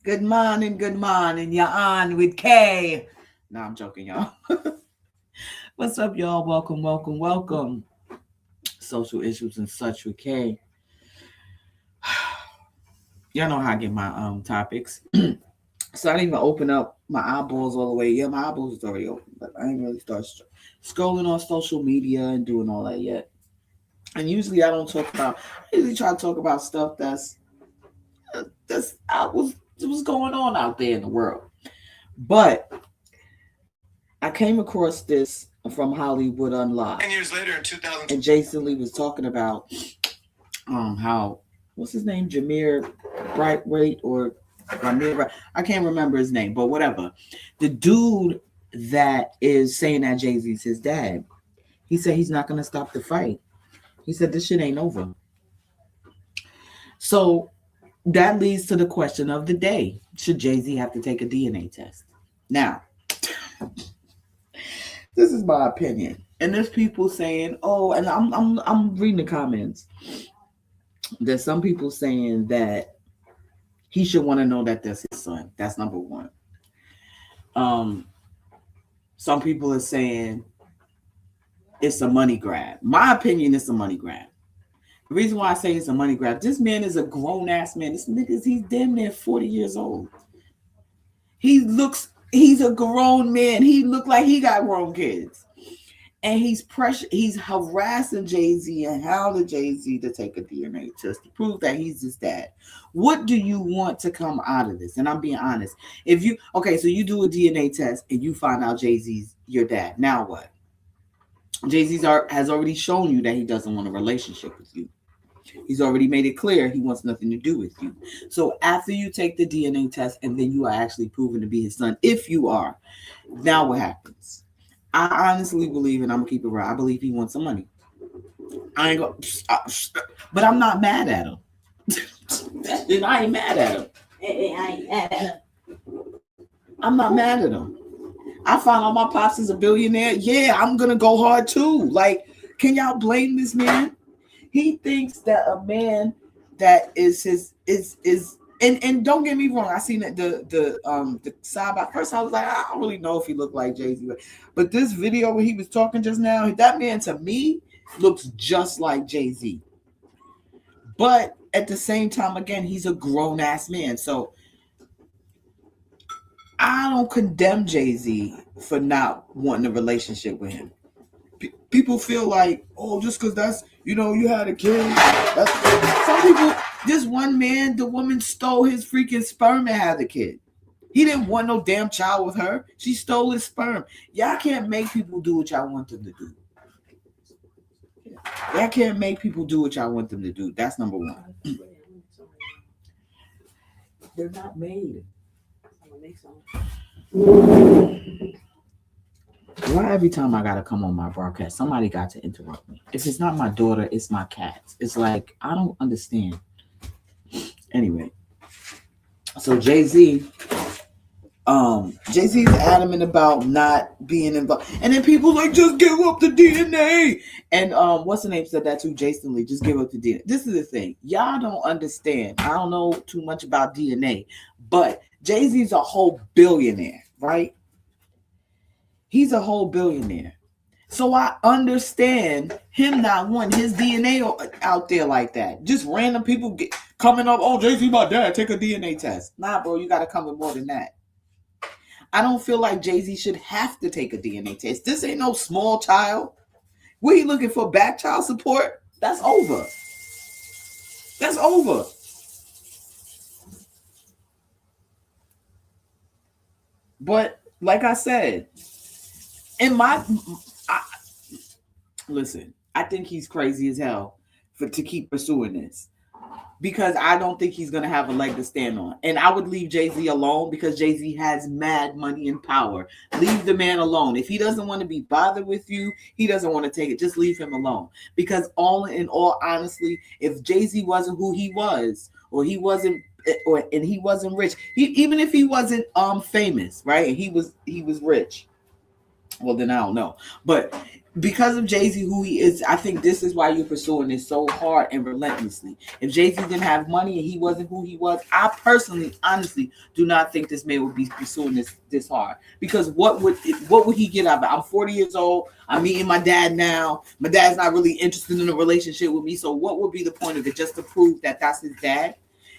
Good morning, good morning. You're on with Kay. No, I'm joking, y'all. What's up, y'all? Welcome, welcome, welcome. Social issues and such with Kay. Y'all know how I get my topics. So I didn't even open up my eyeballs all the way. Yeah, my eyeballs is already open, but I ain't really start scrolling on social media and doing all that yet. And usually I don't talk about. I usually try to talk about stuff that's what's going on out there in the world. But I came across this from Hollywood Unlocked. 10 years later in 2000. And Jason Lee was talking about how what's his name? Jameer Brightweight or Ramir, I can't remember his name, but whatever. The dude that is saying that Jay-Z's his dad, he said he's not gonna stop the fight. He said this shit ain't over. So that leads to the question of the day. Should Jay-Z have to take a DNA test? Now, this is my opinion. And there's people saying, oh, and I'm reading the comments. There's some people saying that he should want to know that that's his son. That's number one. Some people are saying it's a money grab. My opinion is a money grab. The reason why I say it's a money grab, this man is a grown ass man. This nigga, he's damn near 40 years old. He's a grown man. He look like he got grown kids. And he's harassing Jay-Z and hounding Jay-Z to take a DNA test to prove that he's his dad. What do you want to come out of this? And I'm being honest. So you do a DNA test and you find out Jay-Z's your dad. Now what? Jay-Z has already shown you that he doesn't want a relationship with you. He's already made it clear he wants nothing to do with you. So after you take the DNA test and then you are actually proven to be his son, if you are, now what happens? I honestly believe, and I'm gonna keep it real, I believe he wants some money. But I'm not mad at him. And I ain't mad at him. I'm not mad at him. I found out my pops is a billionaire. Yeah, I'm gonna go hard too. Like, can y'all blame this man? He thinks that a man that is his is and don't get me wrong. I seen that the side by first. I was like, I don't really know if he looked like Jay-Z, but this video where he was talking just now, that man to me looks just like Jay-Z. But at the same time, again, he's a grown ass man. So I don't condemn Jay-Z for not wanting a relationship with him. People feel like, oh, just because that's, you had a kid. Some people, this one man, the woman stole his freaking sperm and had the kid. He didn't want no damn child with her. She stole his sperm. Y'all can't make people do what y'all want them to do. Y'all can't make people do what y'all want them to do. That's number one. They're not made. Why every time I gotta come on my broadcast, somebody got to interrupt me? If it's not my daughter, it's my cats. It's like, I don't understand. Anyway, so Jay-Z is adamant about not being involved. And then people like, just give up the DNA. And what's the name said that too? Jason Lee, just give up the DNA. This is the thing. Y'all don't understand. I don't know too much about DNA, but Jay-Z's a whole billionaire, right? He's a whole billionaire. So I understand him not wanting his DNA out there like that. Just random people coming up, oh, Jay-Z, my dad, take a DNA test. Nah, bro, you got to come with more than that. I don't feel like Jay-Z should have to take a DNA test. This ain't no small child. What he looking for, back child support? That's over. That's over. But like I said, listen, I think he's crazy as hell to keep pursuing this, because I don't think he's gonna have a leg to stand on. And I would leave Jay-Z alone, because Jay-Z has mad money and power. Leave the man alone. If he doesn't want to be bothered with you, he doesn't want to take it. Just leave him alone. Because all honestly, if Jay-Z wasn't who he was, or he wasn't rich, even if he wasn't famous, right? And he was rich. Well, then I don't know. But because of Jay-Z who he is, I think this is why you're pursuing this so hard and relentlessly. If Jay-Z didn't have money and he wasn't who he was, I personally, honestly, do not think this man would be pursuing this hard. Because what would he get out of it? I'm 40 years old. I'm meeting my dad now. My dad's not really interested in a relationship with me. So what would be the point of it? Just to prove that that's his dad?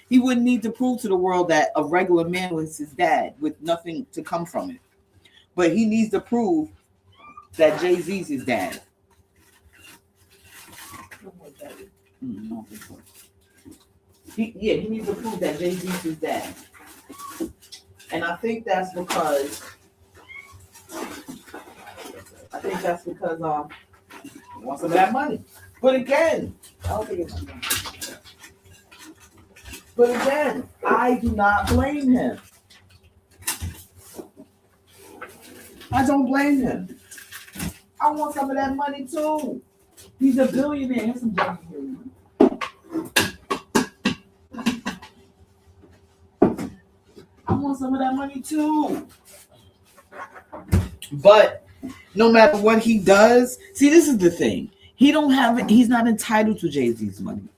He wouldn't need to prove to the world that a regular man was his dad with nothing to come from it. But he needs to prove that Jay-Z's his dad. He needs to prove that Jay-Z's his dad. And I think that's because he wants some of that money. But again, I do not blame him. I don't blame him. I want some of that money too. He's a billionaire. Here's some junk here. I want some of that money too. But no matter what he does, see, this is the thing. He's not entitled to Jay-Z's money.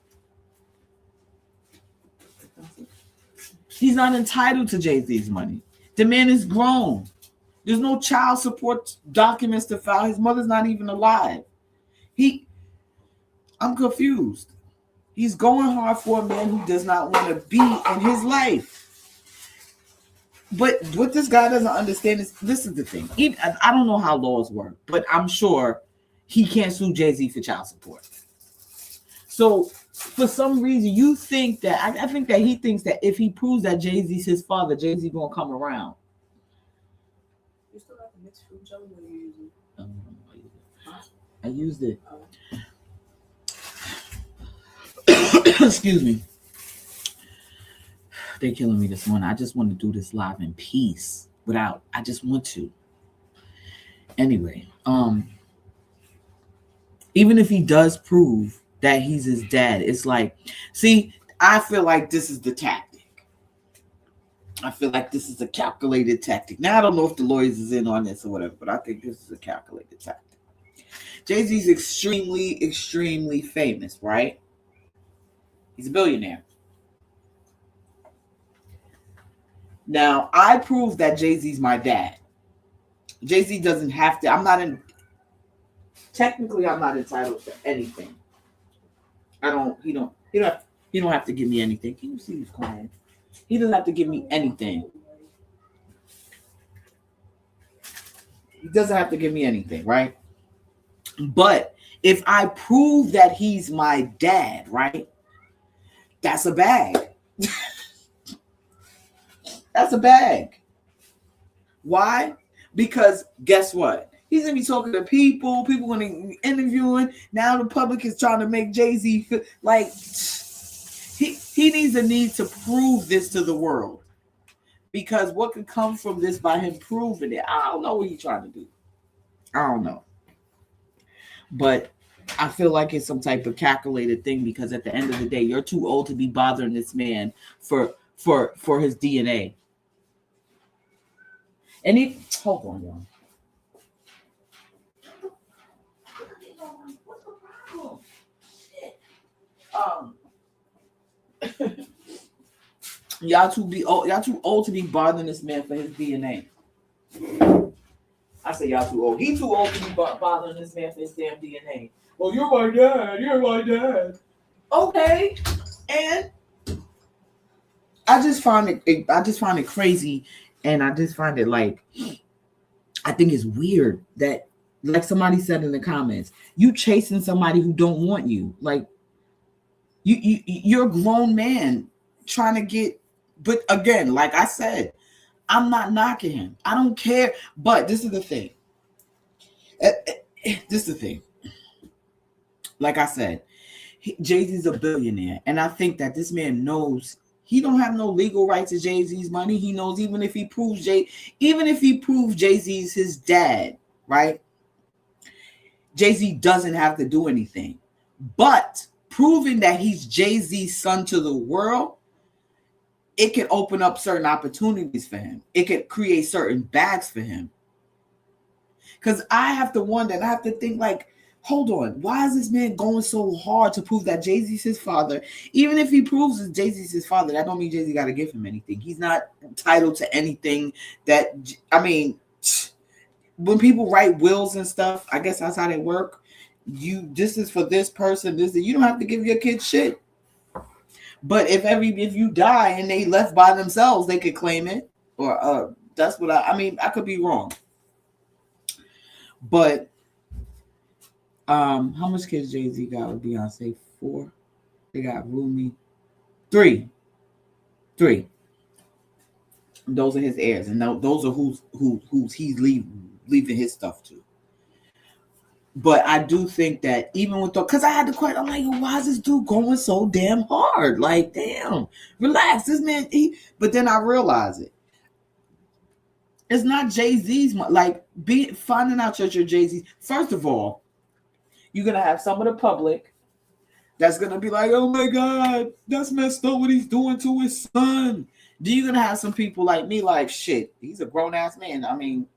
He's not entitled to Jay-Z's money. The man is grown. There's no child support documents to file. His mother's not even alive. I'm confused. He's going hard for a man who does not want to be in his life. But what this guy doesn't understand is, this is the thing. I don't know how laws work, but I'm sure he can't sue Jay-Z for child support. So for some reason, you think that, I think that he thinks that if he proves that Jay-Z's his father, Jay-Z gonna come around. You still have the mixed fruit jelly when you use it? I used it. Excuse me. They're killing me this morning. I just want to do this live in peace. I just want to. Anyway, even if he does prove that he's his dad, it's like, see, I feel like this is the tactic. I feel like this is a calculated tactic. Now, I don't know if the lawyers is in on this or whatever, but I think this is a calculated tactic. Jay-Z's extremely, extremely famous, right? He's a billionaire. Now, I proved that Jay-Z's my dad. Jay-Z doesn't have to. Technically, I'm not entitled to anything. He don't have to give me anything. Can you see he's crying? He doesn't have to give me anything. He doesn't have to give me anything, right? But if I prove that he's my dad, right? That's a bag. That's a bag. Why? Because guess what? He's gonna be talking to people gonna be interviewing. Now the public is trying to make Jay-Z feel like he needs to prove this to the world. Because what could come from this by him proving it? I don't know what he's trying to do. I don't know. But I feel like it's some type of calculated thing, because at the end of the day, you're too old to be bothering this man for his DNA. And hold on, y'all. What's the problem? Y'all too old to be bothering this man for his DNA. I say y'all too old. He too old to be bothering this man for his damn DNA. Well, you're my dad. You're my dad. Okay, and I just find it crazy, and I just find it like, I think it's weird that, like somebody said in the comments, you chasing somebody who don't want you. Like you're a grown man trying to get. But again, like I said, I'm not knocking him. I don't care. But this is the thing. Like I said, Jay-Z's a billionaire, and I think that this man knows he don't have no legal right to Jay-Z's money. He knows even if he proves Jay-Z's his dad, right? Jay-Z doesn't have to do anything. But proving that he's Jay-Z's son to the world, it can open up certain opportunities for him. It could create certain bags for him. Because I have to wonder and I have to think like, hold on, why is this man going so hard to prove that Jay-Z's his father? Even if he proves that Jay-Z's his father, that don't mean Jay-Z got to give him anything. He's not entitled to anything that, I mean, when people write wills and stuff, I guess that's how they work. This is for this person, you don't have to give your kids shit. But if you die and they left by themselves, they could claim it. Or that's what I mean, I could be wrong. But how much kids Jay-Z got with Beyonce? 4. They got Rumi. 3. Those are his heirs, and those are who's he's leaving his stuff to. But I do think that even with because I had to question, I'm like, why is this dude going so damn hard? Like, damn, relax, this man. But then I realize it's not Jay-Z's. Like, finding out that you're Jay-Z. First of all, you're gonna have some of the public that's gonna be like, oh my God, that's messed up what he's doing to his son. Then you're gonna have some people like me, like, shit, he's a grown ass man. I mean,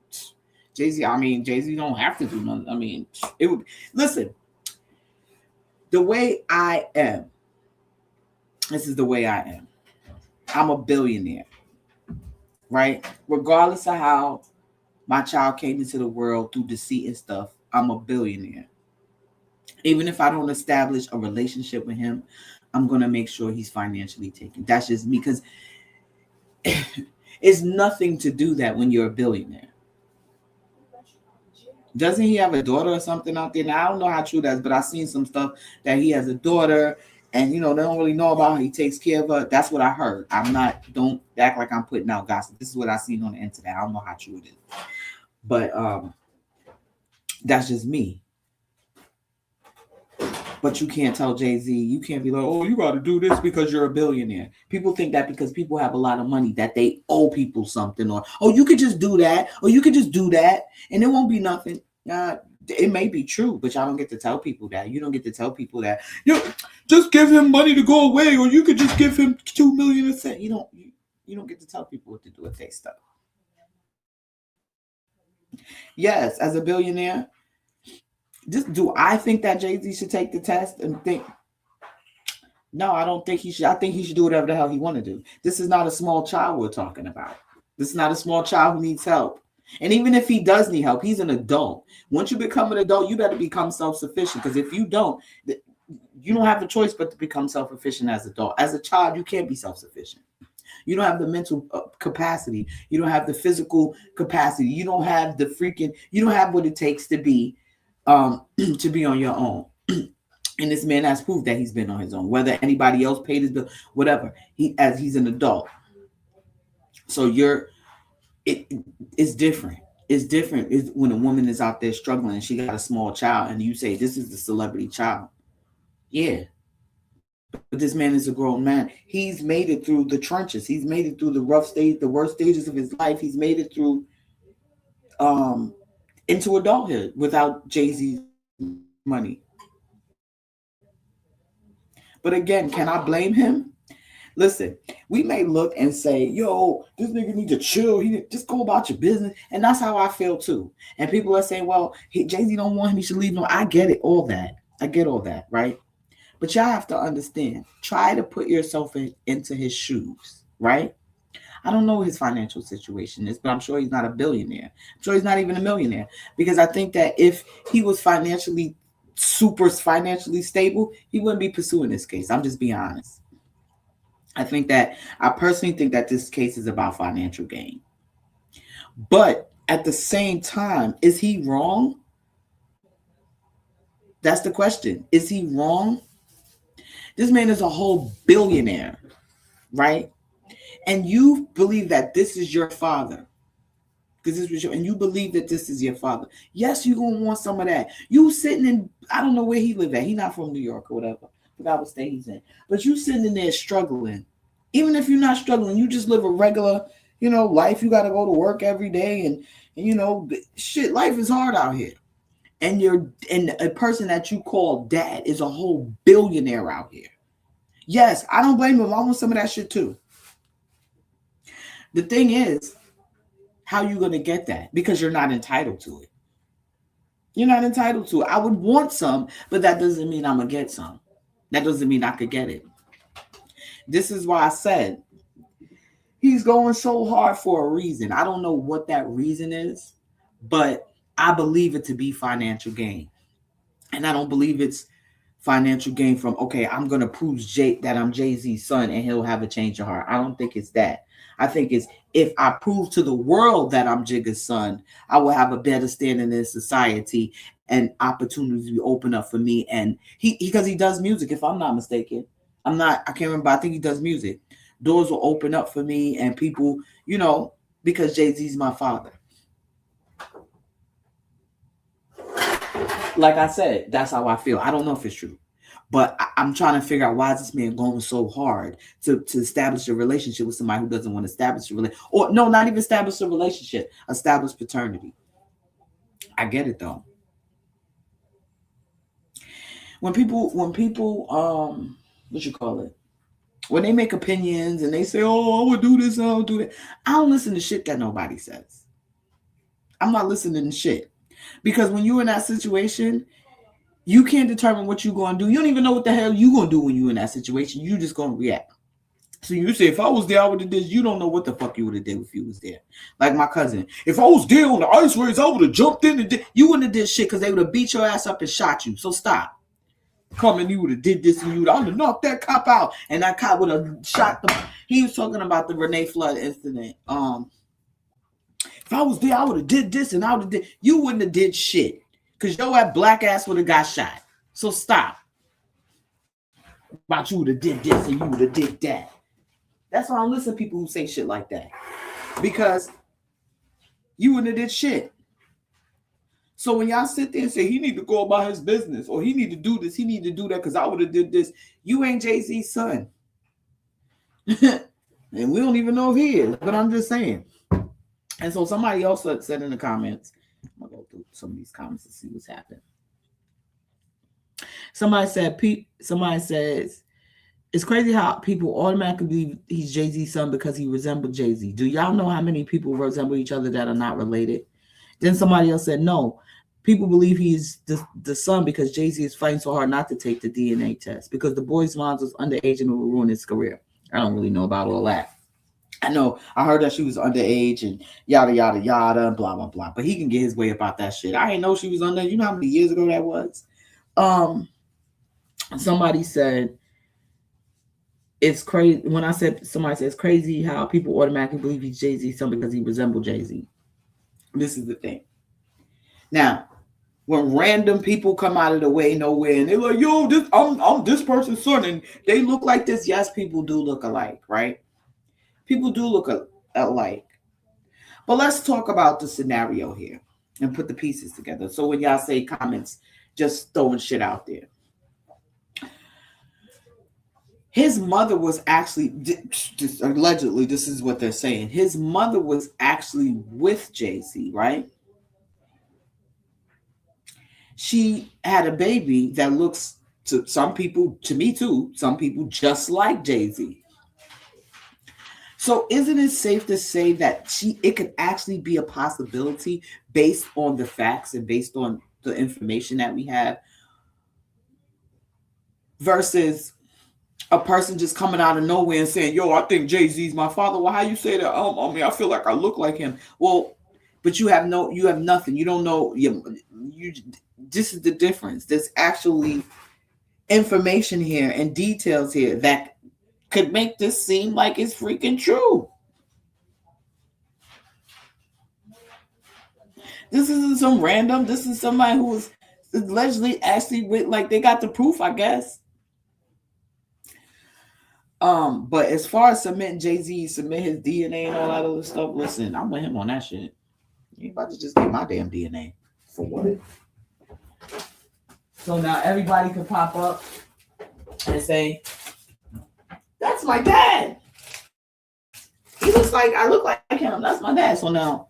Jay-Z don't have to do nothing. I mean, it would listen. The way I am, this is the way I am. I'm a billionaire, right? Regardless of how my child came into the world through deceit and stuff, I'm a billionaire. Even if I don't establish a relationship with him, I'm going to make sure he's financially taken. That's just me, because it's nothing to do that when you're a billionaire. Doesn't he have a daughter or something out there? Now, I don't know how true that is, but I've seen some stuff that he has a daughter, and, they don't really know about how he takes care of her. That's what I heard. Don't act like I'm putting out gossip. This is what I seen on the internet. I don't know how true it is. But that's just me. But you can't tell Jay-Z, you can't be like, oh, you got to do this because you're a billionaire. People think that because people have a lot of money that they owe people something, or, oh, you could just do that, or you could just do that, and it won't be nothing. It may be true, but y'all don't get to tell people that. You don't get to tell people that, just give him money to go away, or you could just give him $2 million a cent. You don't get to tell people what to do with their stuff. Yes, as a billionaire, do I think that Jay-Z should take the test and think? No, I don't think he should. I think he should do whatever the hell he want to do. This is not a small child we're talking about. This is not a small child who needs help. And even if he does need help, he's an adult. Once you become an adult, you better become self-sufficient. Because if you don't have a choice but to become self-sufficient as an adult. As a child, you can't be self-sufficient. You don't have the mental capacity. You don't have the physical capacity. You don't have what it takes to be to be on your own. And this man has proved that he's been on his own, whether anybody else paid his bill, whatever. He's an adult. So it's different. It's different when a woman is out there struggling and she got a small child and you say, this is the celebrity child. Yeah. But this man is a grown man. He's made it through the trenches. He's made it through the rough stage, the worst stages of his life. He's made it through into adulthood without Jay-Z's money. But again, can I blame him? Listen, we may look and say, yo, this nigga need to chill. Just go about your business. And that's how I feel too. And people are saying, well, Jay-Z don't want him. He should leave. No, I get it. All that. I get all that, right? But y'all have to understand. Try to put yourself into his shoes, right? I don't know what his financial situation is, but I'm sure he's not a billionaire. I'm sure he's not even a millionaire. Because I think that if he was super financially stable, he wouldn't be pursuing this case. I'm just being honest. I personally think that this case is about financial gain. But at the same time, is he wrong? That's the question. Is he wrong? This man is a whole billionaire, right? And you believe that this is your father. And you believe that this is your father. Yes, you're going to want some of that. You sitting in, I don't know where he live at. He's not from New York or whatever. I forgot what state he's in. But you sitting in there struggling. Even if you're not struggling, you just live a regular, life. You got to go to work every day. And shit, life is hard out here. And a person that you call dad is a whole billionaire out here. Yes, I don't blame him. I want some of that shit too. The thing is, how you going to get that? Because you're not entitled to it. You're not entitled to it. I would want some, but that doesn't mean I'm going to get some. That doesn't mean I could get it. This is why I said he's going so hard for a reason. I don't know what that reason is, but I believe it to be financial gain. And I don't believe it's financial gain from, okay, I'm going to prove that I'm Jay-Z's son and he'll have a change of heart. I don't think it's that. I think it's, if I prove to the world that I'm Jigga's son, I will have a better standing in society and opportunities will open up for me. And because he does music, if I'm not mistaken. I can't remember. I think he does music. Doors will open up for me and people, because Jay-Z's my father. Like I said, that's how I feel. I don't know if it's true, but I'm trying to figure out why is this man going so hard to establish a relationship with somebody who doesn't want to establish a relationship, or no, not even establish a relationship, establish paternity. I get it though. When people, what you call it? When they make opinions and they say, "Oh, I would do this, I would do that," I don't listen to shit that nobody says. I'm not listening to shit. Because when you're in that situation, you can't determine what you're going to do. You don't even know what the hell you're going to do when you're in that situation. You're just going to react. So you say, if I was there, I would have did. You don't know what the fuck you would have did if you was there. Like my cousin. If I was there on the ice race, I would have jumped in and did. You wouldn't have did shit because they would have beat your ass up and shot you. So stop. Coming, you would have did this and you would have knocked that cop out. And that cop would have shot them. He was talking about the Renee Flood incident. If I was there, I would have did this and I would have did. You wouldn't have did shit. Because your black ass would have got shot. So stop. About you would have did this and you would have did that. That's why I don't listen to people who say shit like that. Because you wouldn't have did shit. So when y'all sit there and say he need to go about his business or he need to do this, he need to do that because I would have did this, you ain't Jay-Z's son. And we don't even know if he is, but I'm just saying. And so somebody else said in the comments, I'm gonna go through some of these comments to see what's happening. Somebody says, it's crazy how people automatically believe he's Jay-Z's son because he resembles Jay-Z. Do y'all know how many people resemble each other that are not related? Then somebody else said, no, people believe he's the son because Jay-Z is fighting so hard not to take the DNA test because the boy's mom was underage and it will ruin his career. I don't really know about all that. I know I heard that she was underage and yada, yada, yada, and blah, blah, blah. But he can get his way about that shit. I didn't know she was underage. You know how many years ago that was? Somebody said, it's crazy. When I said, somebody said, it's crazy how people automatically believe he's Jay-Z's son because he resembles Jay-Z. This is the thing. Now, when random people come out of the way nowhere and they're like, yo, I'm this person's son and they look like this. Yes, people do look alike, right? People do look alike. But let's talk about the scenario here and put the pieces together. So when y'all say comments, just throwing shit out there. His mother was actually, allegedly, this is what they're saying. His mother was actually with Jay-Z, right? She had a baby that looks to some people, to me too, some people just like Jay-Z. So isn't it safe to say that it could actually be a possibility based on the facts and based on the information that we have versus a person just coming out of nowhere and saying, yo, I think Jay-Z's my father. Well, how you say that? I feel like I look like him. Well, but you have nothing. You don't know. This is the difference. There's actually information here and details here that could make this seem like it's freaking true. This isn't some random. This is somebody who was allegedly actually with, like, they got the proof, I guess. But as far as submitting Jay-Z, submit his DNA and all that other stuff, listen, I'm with him on that shit. You ain't about to just get my damn DNA. For what? So now everybody can pop up and say, that's my dad. He looks like, I look like him. That's my dad. So now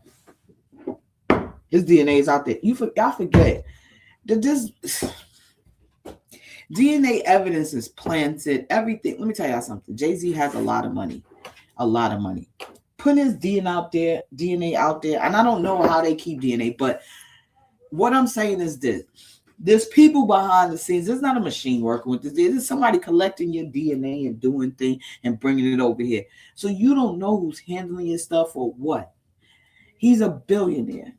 his DNA is out there. Y'all forget that this DNA evidence is planted. Everything. Let me tell y'all something. Jay-Z has a lot of money. A lot of money. Putting his DNA out there, and I don't know how they keep DNA, but what I'm saying is this. There's people behind the scenes. There's not a machine working with this. There's somebody collecting your DNA and doing things and bringing it over here. So you don't know who's handling your stuff or what. He's a billionaire.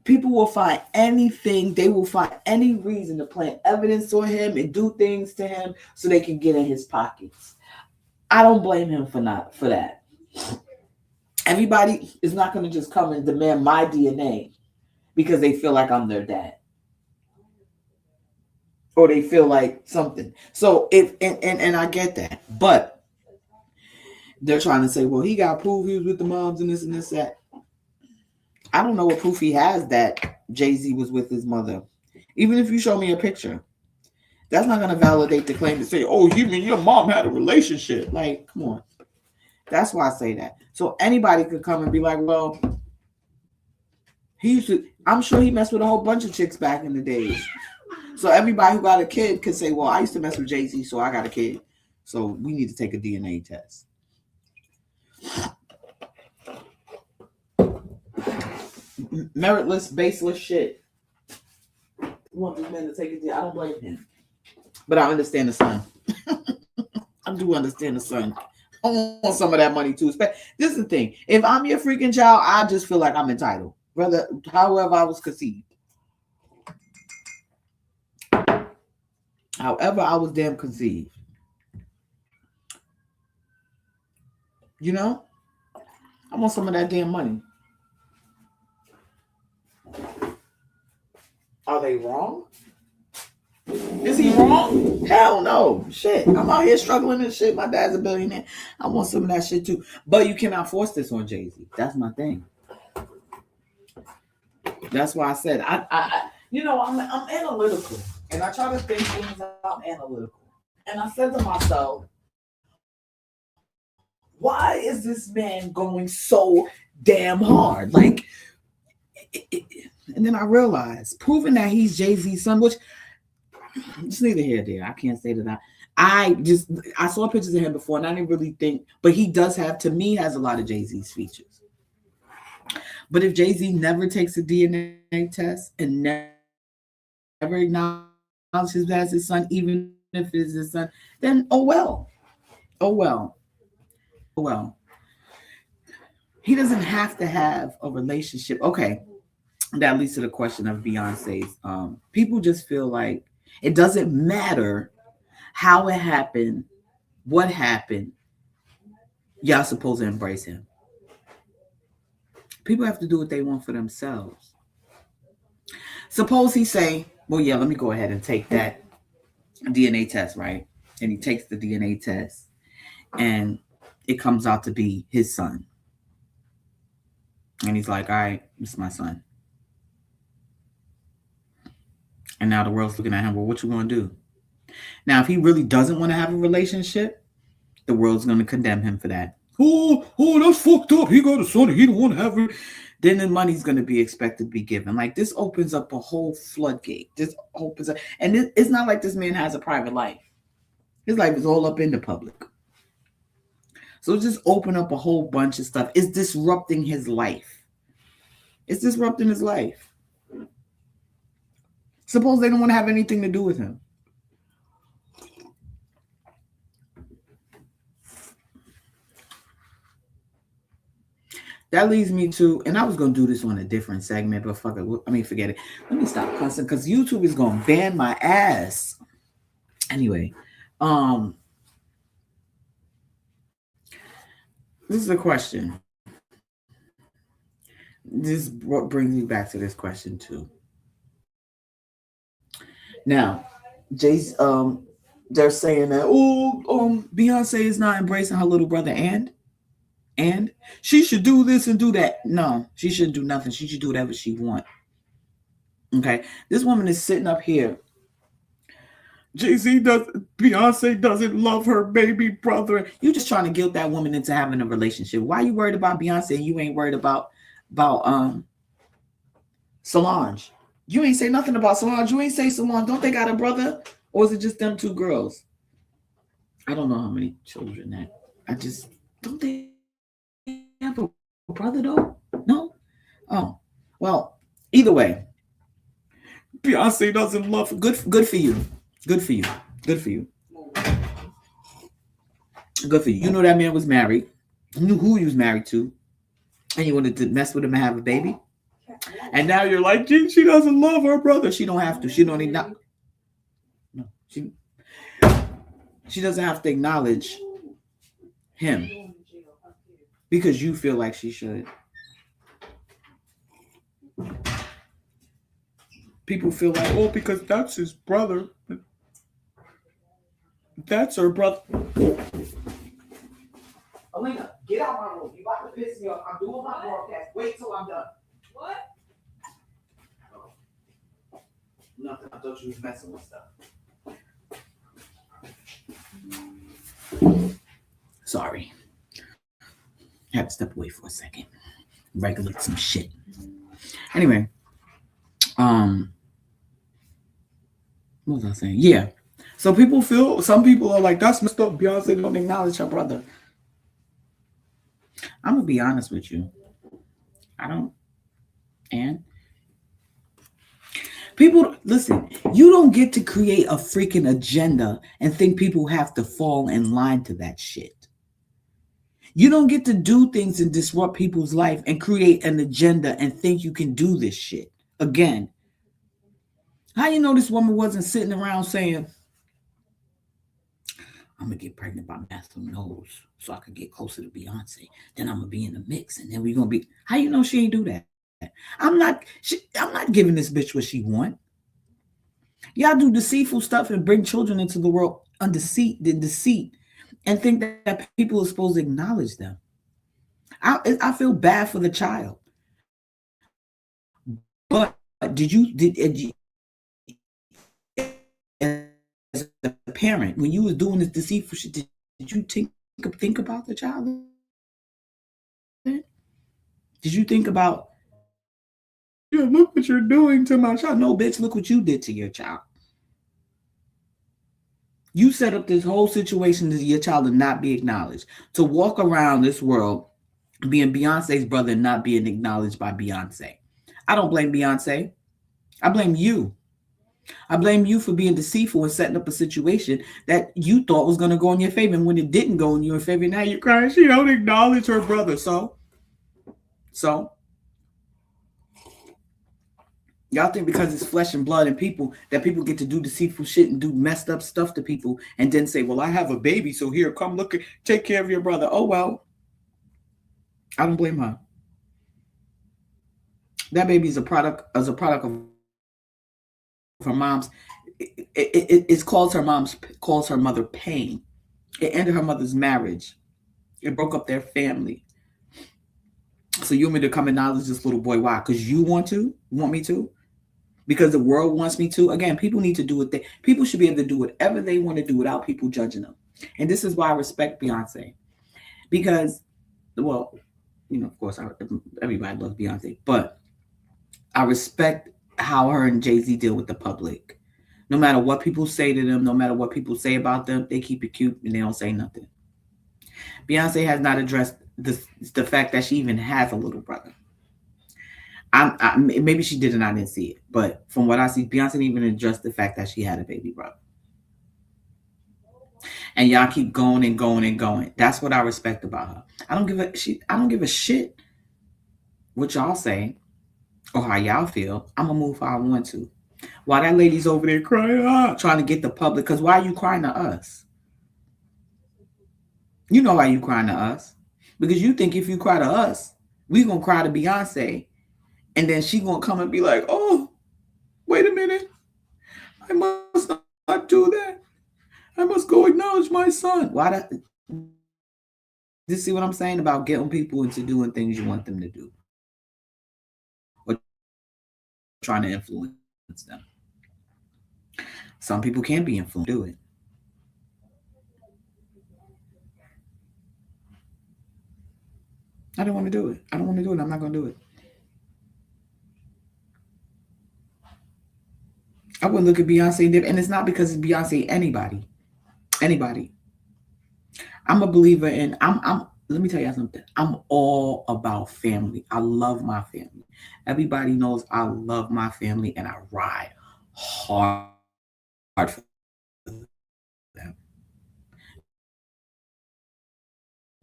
People will find anything. They will find any reason to plant evidence on him and do things to him so they can get in his pockets. I don't blame him for that. Everybody is not going to just come and demand my DNA because they feel like I'm their dad or they feel like something. So if and I get that, but they're trying to say, well, he got proof he was with the moms and this and this that. I don't know what proof he has that Jay-Z was with his mother. Even if you show me a picture, that's not going to validate the claim to say, oh, you mean your mom had a relationship. Like, come on. That's why I say that. So anybody could come and be like, well, he used to, I'm sure he messed with a whole bunch of chicks back in the days. So everybody who got a kid could say, well, I used to mess with Jay-Z, so I got a kid. So we need to take a DNA test. Meritless, baseless shit. You want this man to take it? I don't blame him. But I understand the son. I do understand the son. I want some of that money too. This is the thing. If I'm your freaking child, I just feel like I'm entitled. Whether, however I was conceived. However I was damn conceived. You know? I want some of that damn money. Are they wrong? Is he wrong? Hell no. Shit. I'm out here struggling and shit. My dad's a billionaire. I want some of that shit too. But you cannot force this on Jay-Z. That's my thing. That's why I said I'm analytical. And I try to think things out analytical. And I said to myself, why is this man going so damn hard? Like, and then I realized, proving that he's Jay-Z's son, which it's neither here nor there. I can't say that I saw pictures of him before and I didn't really think, but he does have, to me, has a lot of Jay-Z's features. But if Jay-Z never takes a DNA test and never acknowledges him as his son, even if it's his son, then oh well. Oh well. Oh well. He doesn't have to have a relationship. Okay. That leads to the question of Beyonce's. People just feel like it doesn't matter how it happened, what happened. Y'all supposed to embrace him. People have to do what they want for themselves. Suppose he say, well, yeah, let me go ahead and take that DNA test, right? And he takes the DNA test and it comes out to be his son. And he's like, all right, this is my son. And now the world's looking at him, well, what you going to do? Now, if he really doesn't want to have a relationship, the world's going to condemn him for that. Oh, that's fucked up. He got a son. He don't want to have it. Then the money's going to be expected to be given. Like, this opens up a whole floodgate. This opens up. And it's not like this man has a private life. His life is all up in the public. So just open up a whole bunch of stuff. It's disrupting his life. It's disrupting his life. Suppose they don't want to have anything to do with him. That leads me to, and I was going to do this on a different segment, but fuck it. Forget it. Let me stop cussing because YouTube is going to ban my ass. Anyway, this is a question. This brings me back to this question too. Now, they're saying that Beyonce is not embracing her little brother and she should do this and do that. No, she shouldn't do nothing. She should do whatever she wants. Okay, this woman is sitting up here. Beyonce doesn't love her baby brother. You just trying to guilt that woman into having a relationship. Why are you worried about Beyonce and you ain't worried about Solange? You ain't say nothing about Solange. You ain't say Solange. Don't they got a brother? Or is it just them two girls? I don't know how many children that. Don't they have a brother though? No? Oh. Well, either way. Beyonce doesn't love her. Good for you. Good for you. Good for you. Good for you. You know that man was married. You knew who he was married to. And you wanted to mess with him and have a baby. And now you're like, gee, she doesn't love her brother. She don't have to. She don't need not. No, she doesn't have to acknowledge him because you feel like she should. People feel like, oh, because that's his brother. That's her brother. Alina, get out my room. You about to piss me off. I'm doing my broadcast. Wait till I'm done. What? Nothing. I thought you was messing with stuff. Sorry. I had to step away for a second. Regulate some shit. Anyway. What was I saying? Yeah. So some people are like, that's messed up. Beyonce don't acknowledge her brother. I'm gonna be honest with you. I don't. And people, listen, you don't get to create a freaking agenda and think people have to fall in line to that shit. You don't get to do things and disrupt people's life and create an agenda and think you can do this shit. Again, how you know this woman wasn't sitting around saying, I'm gonna get pregnant by Matthew Knowles so I could get closer to Beyonce. Then I'm gonna be in the mix, and then we're gonna be. How you know she ain't do that? I'm not giving this bitch what she want. Y'all do deceitful stuff and bring children into the world under deceit, and think that people are supposed to acknowledge them. I feel bad for the child, but as a parent, when you was doing this deceitful shit, did you think about the child? Did you think about, yeah, look what you're doing to my child? No, bitch, look what you did to your child. You set up this whole situation to your child to not be acknowledged, to walk around this world being Beyonce's brother and not being acknowledged by Beyonce. I don't blame Beyonce. I blame you. I blame you for being deceitful and setting up a situation that you thought was going to go in your favor. And when it didn't go in your favor, now you're crying. She don't acknowledge her brother. So y'all think because it's flesh and blood and people that people get to do deceitful shit and do messed up stuff to people and then say, well, I have a baby, so here, come look, take care of your brother. Oh, well, I don't blame her. That baby is a product of her mom's. It calls her mother pain. It ended her mother's marriage. It broke up their family. So you want me to come acknowledge this little boy? Why? Because you want me to? Because the world wants me to? Again, people need to do what people should be able to do whatever they want to do without people judging them. And this is why I respect Beyonce. Because, well, of course, everybody loves Beyonce, but I respect how her and Jay-Z deal with the public. No matter what people say to them, no matter what people say about them, they keep it cute and they don't say nothing. Beyonce has not addressed the fact that she even has a little brother. Maybe she did and I didn't see it, but from what I see, Beyonce didn't even address the fact that she had a baby brother. And y'all keep going and going and going. That's what I respect about her. I don't give a shit what y'all say or how y'all feel. I'm gonna move how I want to. While that lady's over there crying, trying to get the public, because why are you crying to us? You know why you crying to us. Because you think if you cry to us, we gonna cry to Beyonce. And then she gonna come and be like, oh, wait a minute. I must not do that. I must go acknowledge my son. Why that? You see what I'm saying about getting people into doing things you want them to do? Or trying to influence them. Some people can be influenced to do it. I don't want to do it. I don't want to do it. I'm not going to do it. I wouldn't look at Beyonce, and it's not because it's Beyonce. Anybody. I'm a believer in. Let me tell you something. I'm all about family. I love my family. Everybody knows I love my family, and I ride hard for them.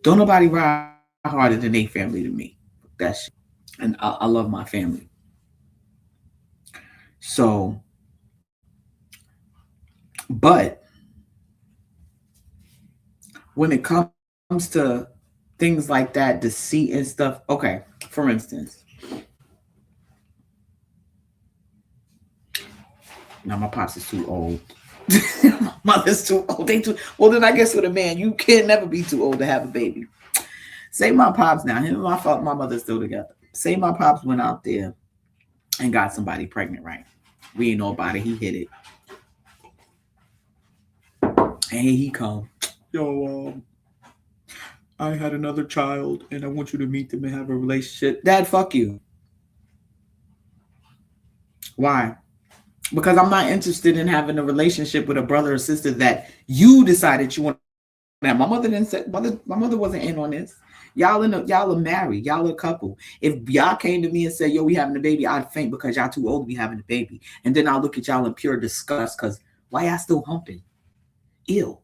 Don't nobody ride harder than they family to me. That shit. And I love my family. So, but when it comes to things like that, deceit and stuff, okay, for instance, now my pops is too old. My mother's too old. They too well. Then I guess with a man, you can never be too old to have a baby. Say my pops now, him and my mother's still together. Say my pops went out there and got somebody pregnant, right? We ain't know about it. He hit it, and here he come. Yo, I had another child, and I want you to meet them and have a relationship. Dad, fuck you. Why? Because I'm not interested in having a relationship with a brother or sister that you decided you want to have. My mother didn't say my mother wasn't in on this. Y'all are married. Y'all are a couple. If y'all came to me and said, "Yo, we having a baby," I'd faint because y'all too old to be having a baby, and then I'll look at y'all in pure disgust because why y'all still humping? Ew.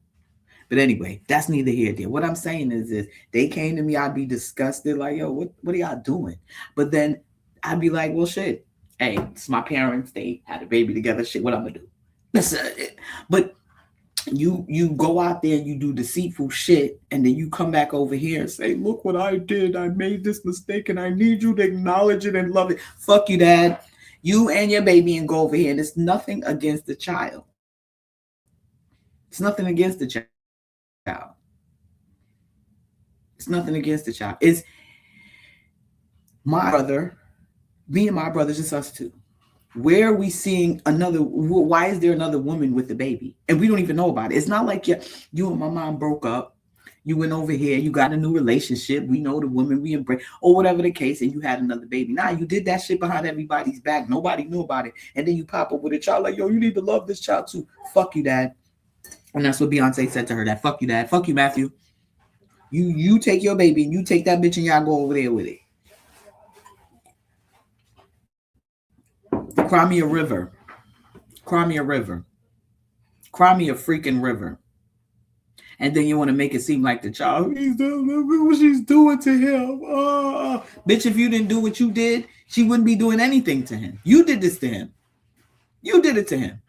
But anyway, that's neither here nor there. What I'm saying is this: they came to me, I'd be disgusted, like, "Yo, what are y'all doing?" But then I'd be like, "Well, shit. Hey, it's my parents. They had a baby together. Shit, what I'm gonna do?" Listen, but you go out there and you do deceitful shit, and then you come back over here and say, "Look what I did. I made this mistake, and I need you to acknowledge it and love it." Fuck you, Dad. You and your baby, and go over here. And it's nothing against the child. It's nothing against the child. It's nothing against the child. It's my brother, me and my brothers, just us two. Where are we seeing another? Why is there another woman with the baby and we don't even know about it? It's not like you and my mom broke up, you went over here, you got a new relationship, we know the woman, we embrace, or whatever the case, and you had another baby. Nah, you did that shit behind everybody's back, nobody knew about it, and then you pop up with a child like, "Yo, you need to love this child too." Fuck you, Dad. And that's what Beyonce said to her, that fuck you, Dad. Fuck you, Matthew. You take your baby and you take that bitch and y'all go over there with it. Cry me a river. Cry me a river. Cry me a freaking river. And then you want to make it seem like the child, he's doing what she's doing to him. Bitch, if you didn't do what you did, she wouldn't be doing anything to him. You did this to him. You did it to him.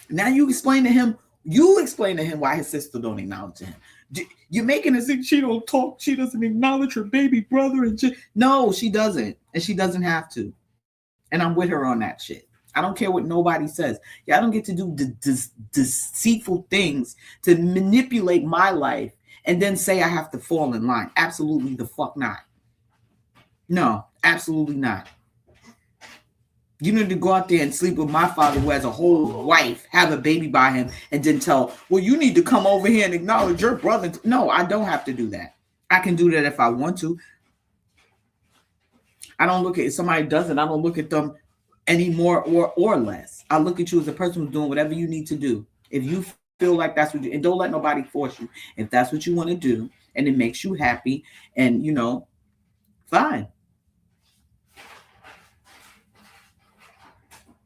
Now you explain to him. You explain to him why his sister don't acknowledge him. You're making it seem she don't talk. She doesn't acknowledge her baby brother, and no, she doesn't, and she doesn't have to. And I'm with her on that shit. I don't care what nobody says. Y'all don't get to do deceitful things to manipulate my life and then say I have to fall in line. Absolutely the fuck not. No, absolutely not. You need to go out there and sleep with my father who has a whole wife, have a baby by him, and then tell, "Well, you need to come over here and acknowledge your brother." No, I don't have to do that. I can do that if I want to. I don't look at, if somebody doesn't, I don't look at them any more or less. I look at you as a person who's doing whatever you need to do. If you feel like that's what you, and don't let nobody force you. If that's what you want to do and it makes you happy, and fine.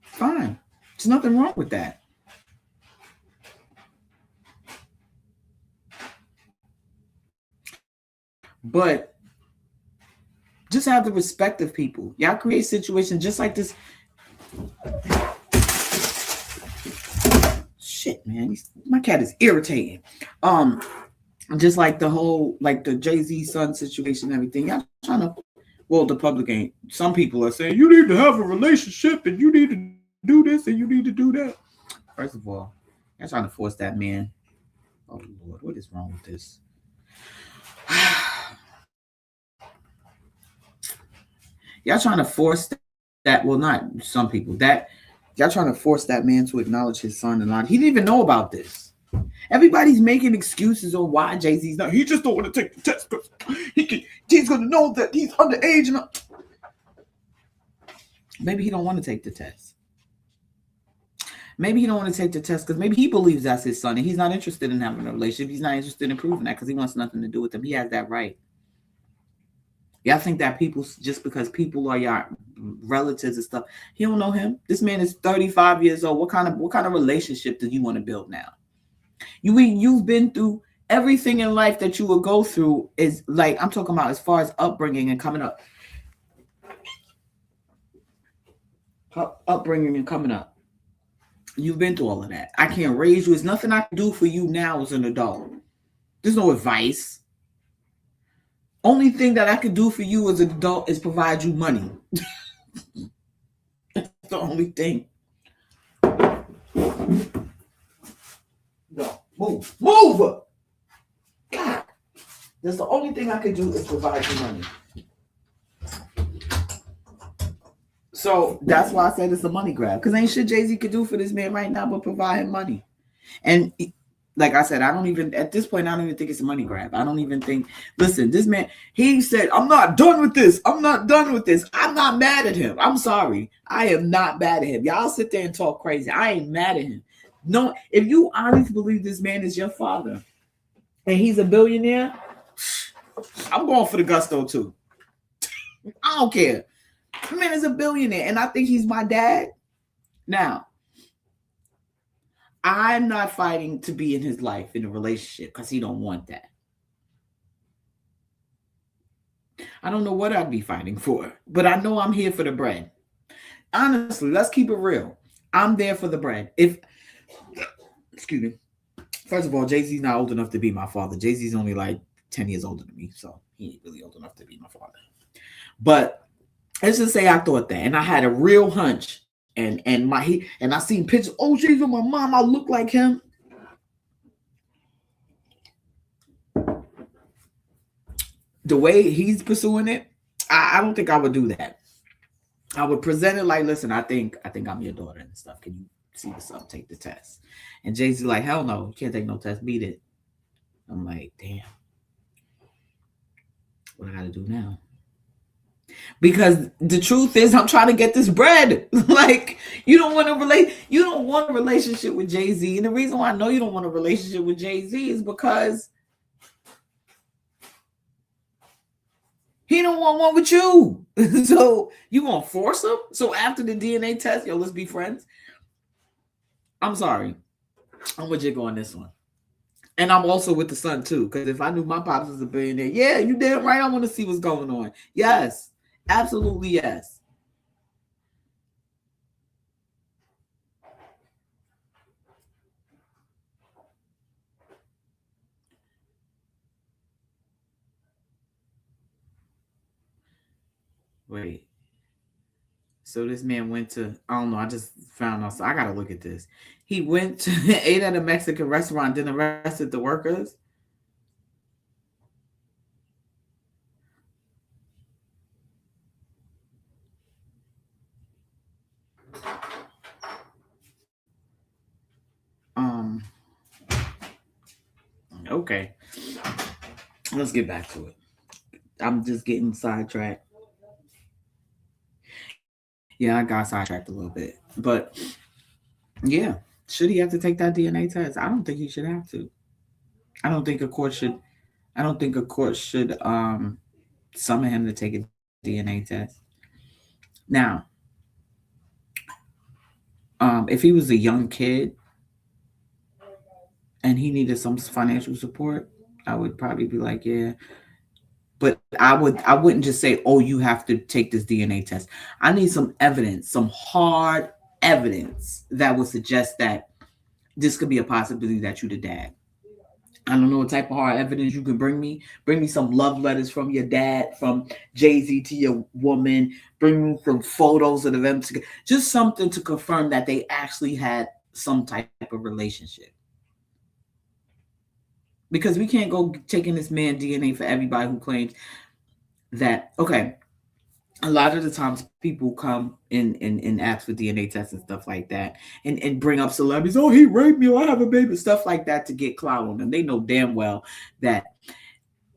Fine. There's nothing wrong with that. But just have the respect of people. Y'all create situations just like this. Shit, man. My cat is irritating. Just like the whole, like the Jay-Z son situation and everything. Y'all trying to, well, the public ain't. Some people are saying, you need to have a relationship and you need to do this and you need to do that. First of all, y'all trying to force that man. Oh, Lord, what is wrong with this? Y'all trying to force that. Well, not some people. That y'all trying to force that man to acknowledge his son and not. He didn't even know about this. Everybody's making excuses on why Jay-Z's not. He just don't want to take the test because he's going to know that he's underage. And maybe he don't want to take the test. Maybe he don't want to take the test because maybe he believes that's his son and he's not interested in having a relationship. He's not interested in proving that because he wants nothing to do with him. He has that right. Y'all think that people, just because people are y'all relatives and stuff. He don't know him. This man is 35 years old. What kind of relationship do you want to build now? You've been through everything in life that you will go through. Is like, I'm talking about as far as upbringing and coming up, upbringing and coming up. You've been through all of that. I can't raise you. There's nothing I can do for you now as an adult. There's no advice. Only thing that I could do for you as an adult is provide you money. That's the only thing. No, move. God, that's the only thing I could do is provide you money. So that's why I said it's a money grab. Because ain't shit Jay-Z could do for this man right now but provide him money. And like I said, at this point, I don't even think it's a money grab. I don't even think, listen, this man, he said, I'm not done with this. I'm not mad at him. I'm sorry. I am not mad at him. Y'all sit there and talk crazy. I ain't mad at him. No, if you honestly believe this man is your father and he's a billionaire, I'm going for the gusto too. I don't care. The man is a billionaire and I think he's my dad. Now, I'm not fighting to be in his life in a relationship because he don't want that. I don't know what I'd be fighting for, but I know I'm here for the bread. Honestly, let's keep it real. I'm there for the bread. Excuse me. First of all, Jay-Z's not old enough to be my father. Jay-Z's only like 10 years older than me, so he ain't really old enough to be my father. But let's just say I thought that, and I had a real hunch. And I seen pictures. Oh, Jay-Z with my mom, I look like him. The way he's pursuing it, I don't think I would do that. I would present it like, listen, I think I'm your daughter and stuff. Can you see what's up? Take the test. And Jay-Z like, hell no, you can't take no test. Beat it. I'm like, damn. What I gotta do now? Because the truth is, I'm trying to get this bread. Like, you don't want a relationship with Jay-Z. And the reason why I know you don't want a relationship with Jay-Z is because he don't want one with you. So you gonna force him? So after the DNA test, yo, let's be friends. I'm sorry. I'm with Jigga on this one. And I'm also with the son too. Because if I knew my pops was a billionaire, yeah, you damn right, I want to see what's going on. Yes. Absolutely yes. Wait. So this man went to, I don't know, I just found out. So I gotta look at this. He went to ate at a Mexican restaurant, then arrested the workers. Um, okay. Let's get back to it. I'm just getting sidetracked. Yeah, I got sidetracked a little bit. But yeah, should he have to take that DNA test? I don't think he should have to. I don't think a court should I don't think a court should summon him to take a DNA test. Now, if he was a young kid and he needed some financial support, I would probably be like, yeah. But I wouldn't just say, oh, you have to take this DNA test. I need some evidence, some hard evidence that would suggest that this could be a possibility that you're the dad. I don't know what type of hard evidence you can bring me. Bring me some love letters from your dad, from Jay-Z to your woman. Bring me some photos of them together. Just something to confirm that they actually had some type of relationship. Because we can't go taking this man DNA for everybody who claims that, okay, a lot of the times people come and ask for DNA tests and stuff like that and bring up celebrities. Oh, he raped me. Or I have a baby. Stuff like that to get clout on them. They know damn well that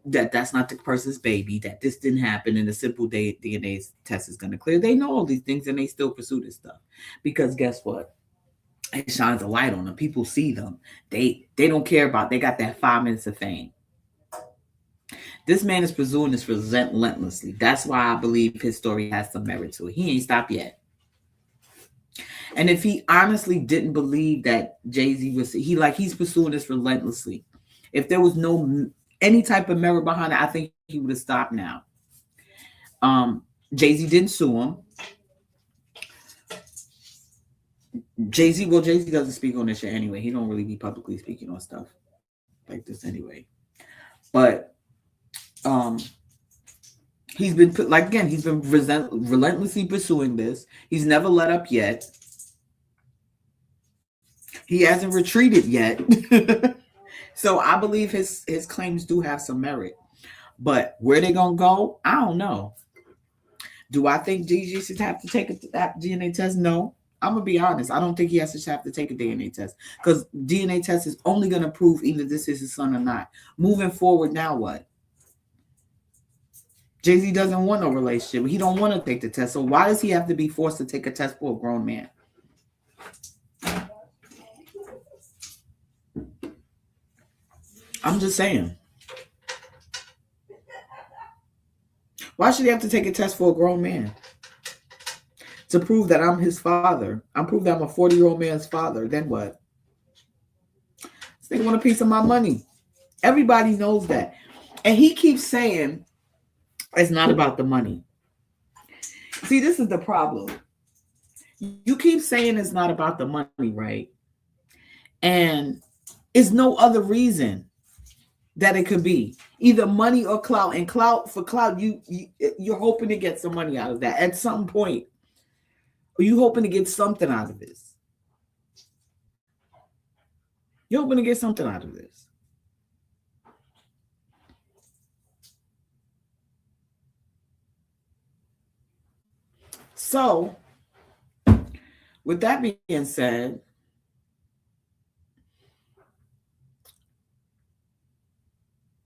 that's not the person's baby, that this didn't happen and the simple DNA test is going to clear. They know all these things and they still pursue this stuff. Because guess what? It shines a light on them. People see them. They don't care about, they got that 5 minutes of fame. This man is pursuing this relentlessly. That's why I believe his story has some merit to it. He ain't stopped yet. And if he honestly didn't believe that Jay-Z was, he's pursuing this relentlessly. If there was no any type of merit behind it, I think he would have stopped now. Jay-Z didn't sue him. Jay-Z doesn't speak on this shit anyway. He don't really be publicly speaking on stuff like this anyway. But he's been he's been relentlessly pursuing this. He's never let up yet. He hasn't retreated yet. So I believe his claims do have some merit. But where they gonna go, I don't know. Do I think Gigi should have to take that DNA test? No. I'm gonna be honest. I don't think he has to have to take a DNA test because DNA test is only gonna prove either this is his son or not. Moving forward, now what? Jay-Z doesn't want no relationship. He don't want to take the test. So why does he have to be forced to take a test for a grown man? I'm just saying. Why should he have to take a test for a grown man? To prove that I'm his father. I'm proof that I'm a 40-year-old man's father. Then what? They want a piece of my money. Everybody knows that. And he keeps saying it's not about the money. See, this is the problem. You keep saying it's not about the money, right? And it's no other reason that it could be either money or clout. And clout, you're hoping to get some money out of that at some point. Are you hoping to get something out of this? You're hoping to get something out of this. So, with that being said,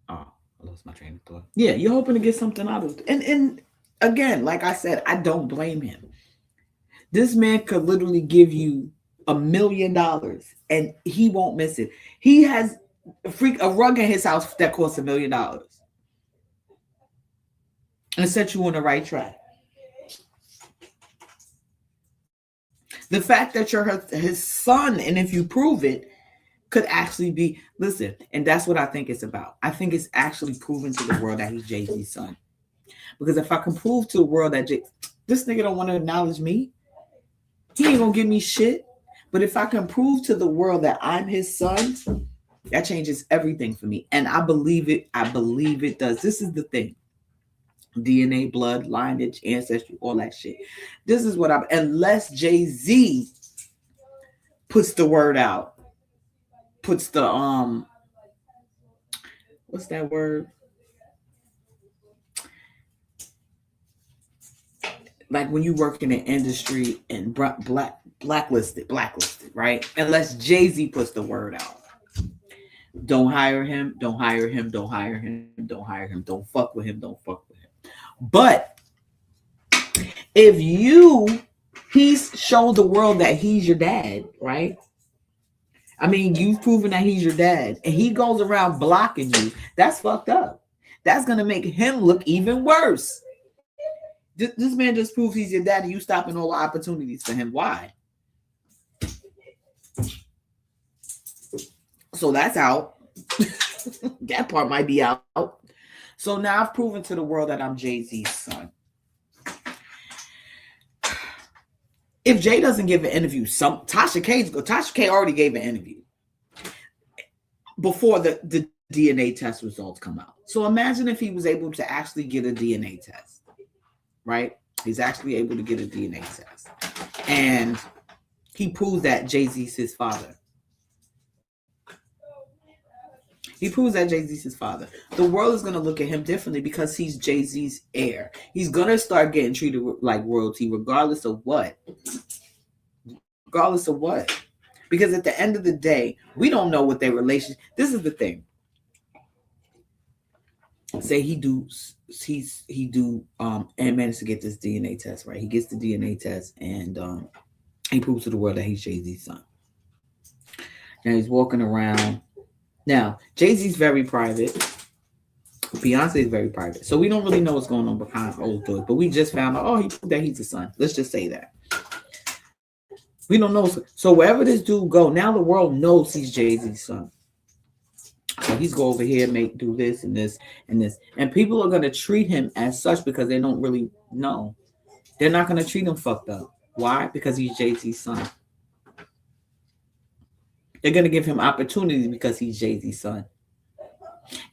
I lost my train of thought. Yeah, you're hoping to get something out of it. And again, like I said, I don't blame him. This man could literally give you $1 million and he won't miss it. He has a rug in his house that costs $1 million and set you on the right track. The fact that you're his son, and if you prove it, could actually be, listen, and that's what I think it's about. I think it's actually proving to the world that he's Jay-Z's son. Because if I can prove to the world that this nigga don't want to acknowledge me, he ain't gonna give me shit. But if I can prove to the world that I'm his son, that changes everything for me. And I believe it. I believe it does. This is the thing. DNA, blood, lineage, ancestry, all that shit. This is what unless Jay-Z puts the word out, puts the what's that word? Like when you work in an industry and blacklisted, right? Unless Jay-Z puts the word out. Don't hire him, don't hire him, don't hire him, don't hire him, don't fuck with him, don't fuck with him. But if he's showed the world that he's your dad, right? I mean, you've proven that he's your dad, and he goes around blocking you. That's fucked up. That's going to make him look even worse. This man just proves he's your dad, and you stopping all the opportunities for him. Why? So that's out. That part might be out. So now I've proven to the world that I'm Jay-Z's son. If Jay doesn't give an interview, Tasha K already gave an interview before the DNA test results come out. So imagine if he was able to actually get a DNA test, right? He's actually able to get a DNA test. And he proves that Jay-Z's his father. He proves that Jay-Z's his father. The world is going to look at him differently because he's Jay-Z's heir. He's going to start getting treated like royalty regardless of what. Regardless of what. Because at the end of the day, we don't know what their relationship. This is the thing. Say and managed to get this DNA test, right? He gets the DNA test and he proves to the world that he's Jay-Z's son. Now he's walking around. Now, Jay-Z's very private. Beyonce is very private, so we don't really know what's going on behind closed doors. But we just found out, oh, he proved that he's a son. Let's just say that we don't know. So wherever this dude go, now the world knows he's Jay-Z's son. So he's go over here, do this and this and this, and people are gonna treat him as such because they don't really know. They're not gonna treat him fucked up. Why? Because he's Jay-Z's son. They're gonna give him opportunities because he's Jay-Z's son.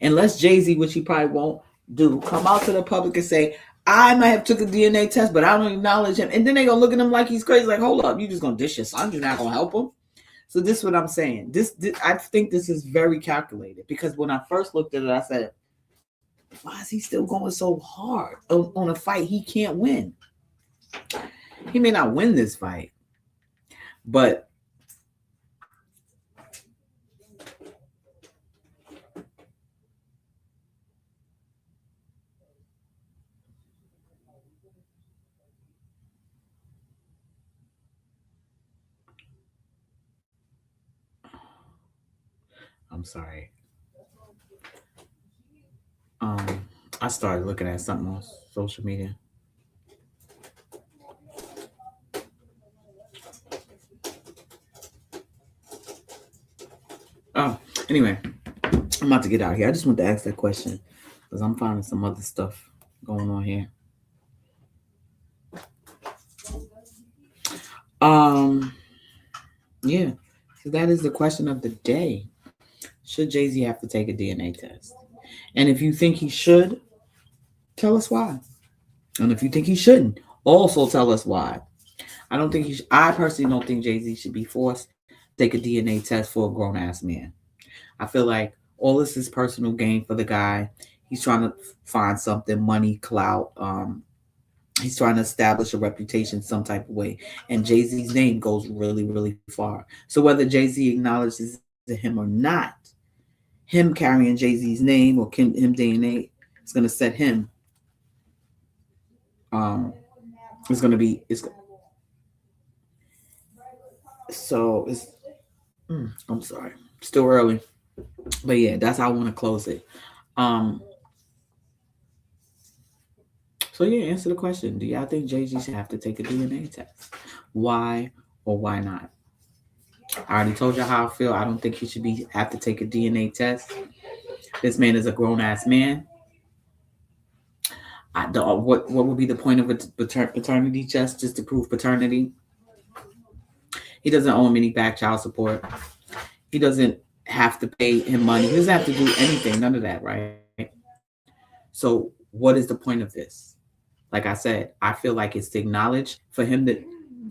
Unless Jay-Z, which he probably won't do, come out to the public and say, I might have took a DNA test, but I don't acknowledge him. And then they gonna look at him like he's crazy. Like, hold up, you just gonna dish your son? You're not gonna help him? So this is what I'm saying. This I think this is very calculated, because when I first looked at it, I said, why is he still going so hard on a fight he can't win? He may not win this fight, but I'm sorry. I started looking at something on social media. Oh, anyway, I'm about to get out here. I just want to ask that question because I'm finding some other stuff going on here. Yeah. So that is the question of the day. Should Jay-Z have to take a DNA test? And if you think he should, tell us why. And if you think he shouldn't, also tell us why. I don't think I personally don't think Jay-Z should be forced to take a DNA test for a grown-ass man. I feel like all this is personal gain for the guy. He's trying to find something, money, clout. He's trying to establish a reputation some type of way. And Jay-Z's name goes really, really far. So whether Jay-Z acknowledges him or not, him carrying Jay-Z's name or him DNA is going to set him. It's going to be. So it's. I'm sorry. Still early. But yeah, that's how I want to close it. So yeah, answer the question. Do y'all think Jay-Z should have to take a DNA test? Why or why not? I already told you how I feel. I don't think he should have to take a DNA test. This man is a grown-ass man. What would be the point of a paternity test just to prove paternity? He doesn't owe him any back child support. He doesn't have to pay him money. He doesn't have to do anything. None of that, right? So what is the point of this? Like I said, I feel like it's to acknowledge for him to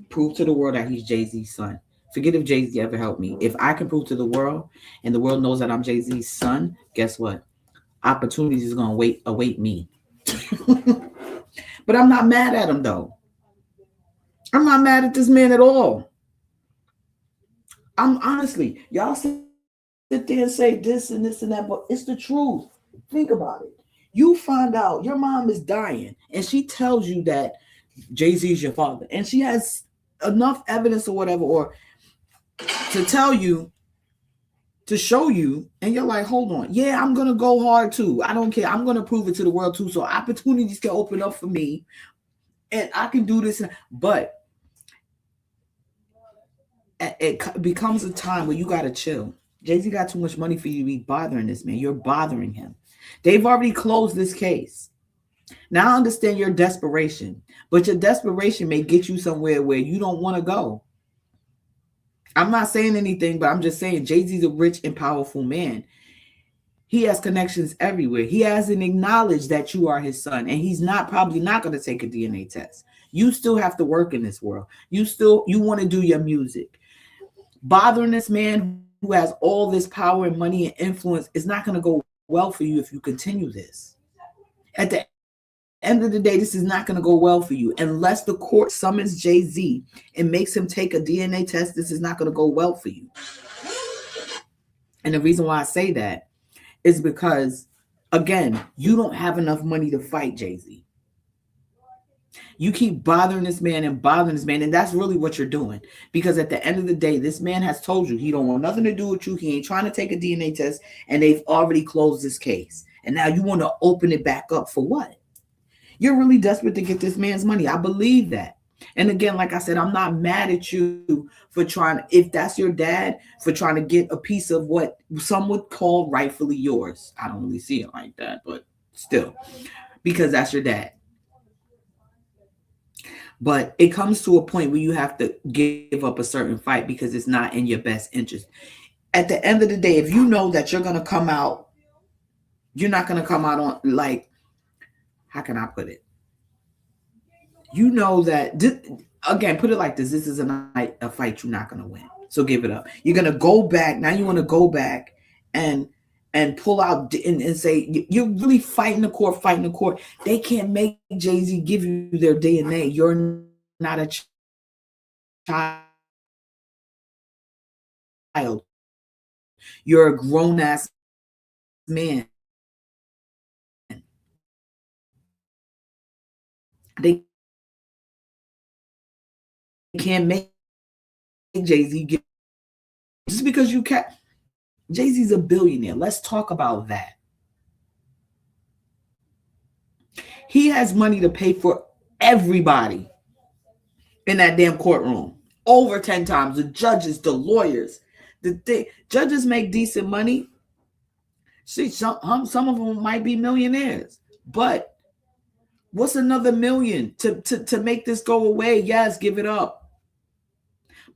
prove to the world that he's Jay-Z's son. Forget if Jay-Z ever helped me. If I can prove to the world and the world knows that I'm Jay-Z's son, guess what? Opportunities is going to await me. But I'm not mad at him, though. I'm not mad at this man at all. I'm honestly, y'all sit there and say this and this and that, but it's the truth. Think about it. You find out your mom is dying and she tells you that Jay-Z is your father, and she has enough evidence or whatever, or to tell you, to show you, and you're like, hold on, yeah, I'm gonna go hard too. I don't care. I'm gonna prove it to the world too, so opportunities can open up for me, and I can do this. But it becomes a time where you gotta chill. Jay-Z got too much money for you to be bothering this man. You're bothering him. They've already closed this case. Now I understand your desperation, but your desperation may get you somewhere where you don't want to go. I'm not saying anything, but I'm just saying Jay-Z's a rich and powerful man. He has connections everywhere. He hasn't acknowledged that you are his son, and he's probably not going to take a DNA test. You still have to work in this world. You want to do your music. Bothering this man who has all this power and money and influence is not going to go well for you if you continue this. At the end of the day, this is not going to go well for you. Unless the court summons Jay-Z and makes him take a DNA test, this is not going to go well for you. And the reason why I say that is because, again, you don't have enough money to fight Jay-Z. You keep bothering this man, and that's really what you're doing. Because at the end of the day, this man has told you he don't want nothing to do with you. He ain't trying to take a DNA test, and they've already closed this case. And now you want to open it back up for what? You're really desperate to get this man's money. I believe that. And again, like I said, I'm not mad at you for trying, if that's your dad, for trying to get a piece of what some would call rightfully yours. I don't really see it like that, but still, because that's your dad. But it comes to a point where you have to give up a certain fight because it's not in your best interest. At the end of the day, if you know that you're going to come out, you're not going to come out on, like, how can I put it? You know that, again, put it like this is a fight you're not going to win. So give it up. You're going to go back. Now you want to go back and pull out and say you're really fighting the court. They can't make Jay-Z give you their DNA. You're not a child. You're a grown ass man. They can't make Jay-Z give just because you can't. Jay-Z's a billionaire. Let's talk about that. He has money to pay for everybody in that damn courtroom. Over 10 times. The judges, the lawyers. Judges make decent money. See, some of them might be millionaires. But what's another million to make this go away? Yes, give it up.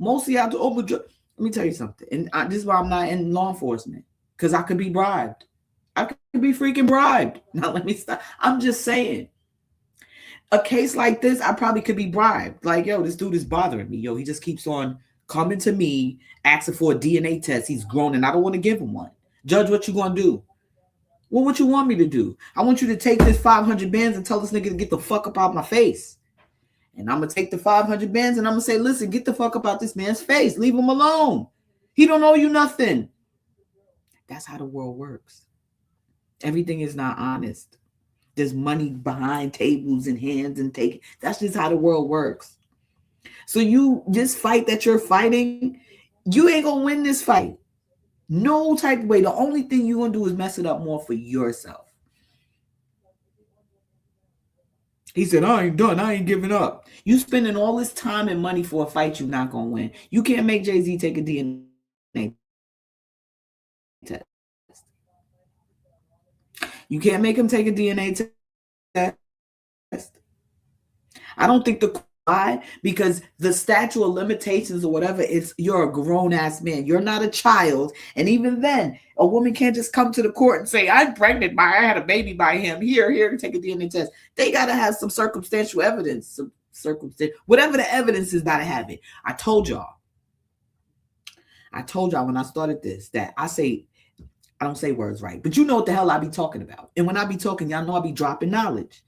Mostly out to overdraw. Let me tell you something. And this is why I'm not in law enforcement. Because I could be bribed. I could be freaking bribed. Now let me stop. I'm just saying. A case like this, I probably could be bribed. Like, yo, this dude is bothering me. Yo, he just keeps on coming to me, asking for a DNA test. He's grown and I don't want to give him one. Judge, what you gonna do? Well, what you want me to do? I want you to take this 500 bands and tell this nigga to get the fuck up out my face. And I'm going to take the 500 bands and I'm going to say, listen, get the fuck up out this man's face. Leave him alone. He don't owe you nothing. That's how the world works. Everything is not honest. There's money behind tables and hands and taking. That's just how the world works. So this fight that you're fighting, you ain't going to win this fight. No type of way. The only thing you're going to do is mess it up more for yourself. He said, I ain't done. I ain't giving up. You spending all this time and money for a fight you're not going to win. You can't make Jay-Z take a DNA test. You can't make him take a DNA test. I don't think why? Because the statute of limitations or whatever is you're a grown-ass man. You're not a child. And even then, a woman can't just come to the court and say, I'm pregnant I had a baby by him. Here, take a DNA test. They got to have some circumstantial evidence. Whatever the evidence is, got to have it. I told y'all when I started this that I don't say words right, but you know what the hell I be talking about. And when I be talking, y'all know I be dropping knowledge.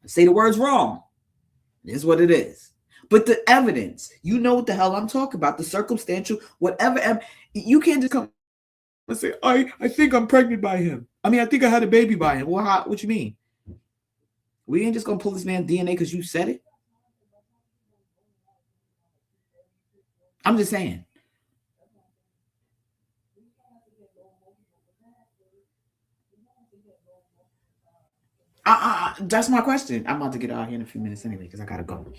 I say the words wrong. Is what it is. But the evidence, you know what the hell I'm talking about, the circumstantial, whatever. You can't just come and say, I think I'm pregnant by him. I mean, I think I had a baby by him. Well, what you mean? We ain't just going to pull this man's DNA because you said it. I'm just saying. That's my question. I'm about to get out here in a few minutes anyway because I got to go.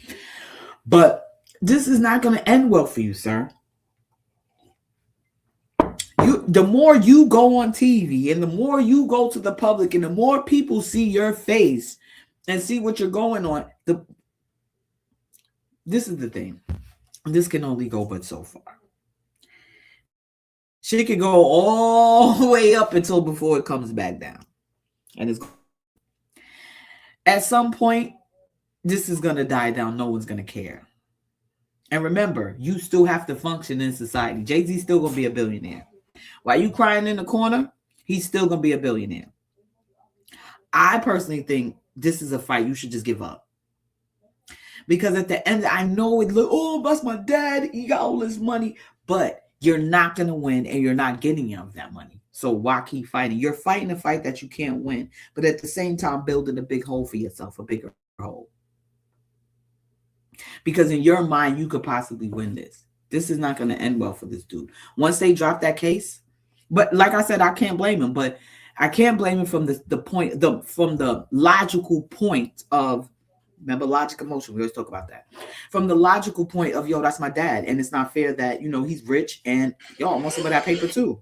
But this is not going to end well for you, sir. The more you go on TV and the more you go to the public and the more people see your face and see what you're going on, this is the thing. This can only go but so far. She can go all the way up until before it comes back down. And it's at some point, this is going to die down. No one's going to care. And remember, you still have to function in society. Jay-Z's still going to be a billionaire. While you crying in the corner, he's still going to be a billionaire. I personally think this is a fight you should just give up. Because at the end, I know it look, oh, that's my dad. He got all this money. But you're not going to win and you're not getting any of that money. So why keep fighting? You're fighting a fight that you can't win. But at the same time, building a big hole for yourself, a bigger hole. Because in your mind, you could possibly win this. This is not going to end well for this dude. Once they drop that case, but like I said, I can't blame him. But I can't blame him from the point from the logical point of, remember, logic emotion. We always talk about that. From the logical point of, yo, that's my dad, and it's not fair that he's rich and yo, I want some of that paper too.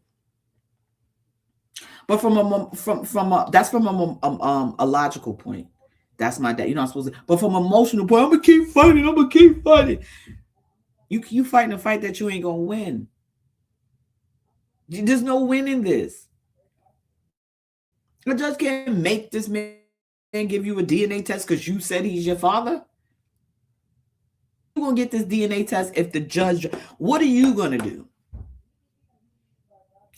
But from a, that's from a logical point. That's my dad. You're not supposed to. But from emotional point, I'm gonna keep fighting. I'm gonna keep fighting. You fighting a fight that you ain't gonna win. There's no winning this. The judge can't make this man give you a DNA test because you said he's your father. You're gonna get this DNA test if the judge. What are you gonna do?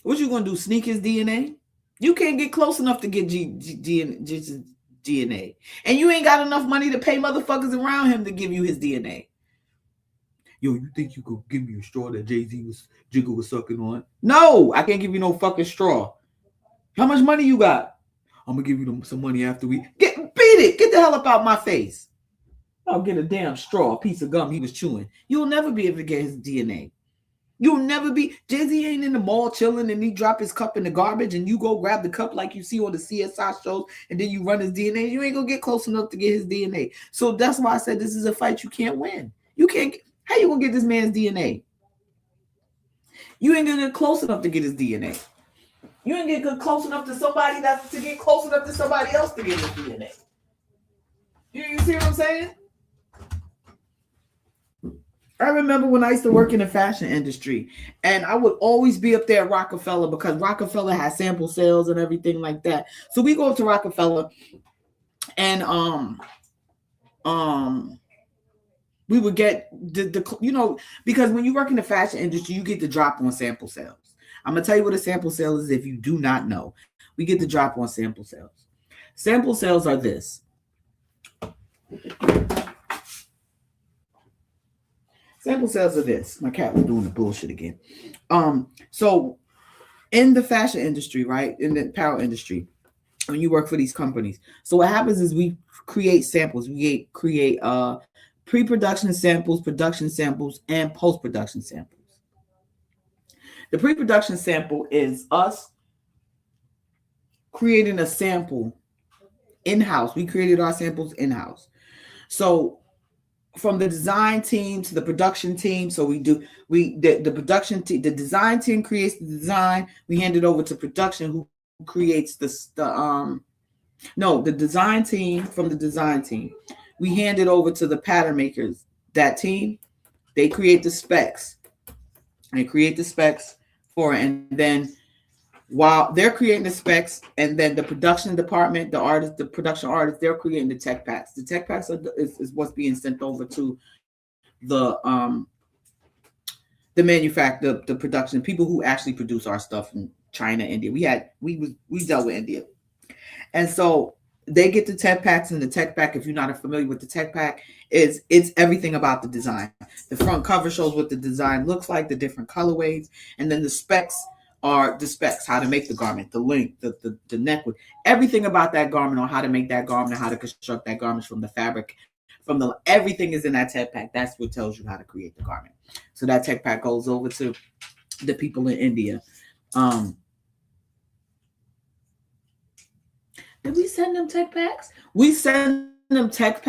What you gonna do? Sneak his DNA? You can't get close enough to get DNA, and you ain't got enough money to pay motherfuckers around him to give you his DNA. Yo, you think you could give me a straw that Jigga was sucking on? No, I can't give you no fucking straw. How much money you got? I'm gonna give you some money after we beat it. Get the hell up out my face. I'll get a damn straw, a piece of gum he was chewing. You'll never be able to get his DNA. You'll never be. Jay-Z ain't in the mall chilling and he drop his cup in the garbage and you go grab the cup like you see on the CSI shows and then you run his DNA. You ain't gonna get close enough to get his DNA. So that's why I said this is a fight you can't win. You can't. How you gonna get this man's DNA? You ain't gonna get close enough to get his DNA. You ain't get close enough to somebody that's to get close enough to somebody else to get his DNA. You see what I'm saying? I remember when I used to work in the fashion industry, and I would always be up there at Rockefeller because Rockefeller has sample sales and everything like that. So we go up to Rockefeller, and we would get the because when you work in the fashion industry, you get the drop on sample sales. I'm gonna tell you what a sample sale is if you do not know. We get the drop on sample sales. Sample sales are this. Sample sales are this. My cat was doing the bullshit again. So in the fashion industry, right, in the apparel industry, when you work for these companies, so what happens is we create samples. We create pre-production samples, production samples, and post-production samples. The pre-production sample is us creating a sample in-house. We created our samples in-house. So from the design team to the production team. So the production team, the design team creates the design. We hand it over to production, who creates the design team. From the design team, we hand it over to the pattern makers. That team, they create the specs. They create the specs for it, and then while they're creating the specs, and then the production department, the production artists, they're creating the tech packs. The tech packs is what's being sent over to the manufacturer, the production people who actually produce our stuff in China, India. We dealt with India, and so they get the tech packs. And the tech pack, if you're not familiar with the tech pack, it's everything about the design. The front cover shows what the design looks like, the different colorways, and then the specs are the specs, how to make the garment, the length, the neck, everything about that garment, on how to make that garment, and how to construct that garment from the fabric, everything is in that tech pack. That's what tells you how to create the garment. So that tech pack goes over to the people in India. Did we send them tech packs? We send them tech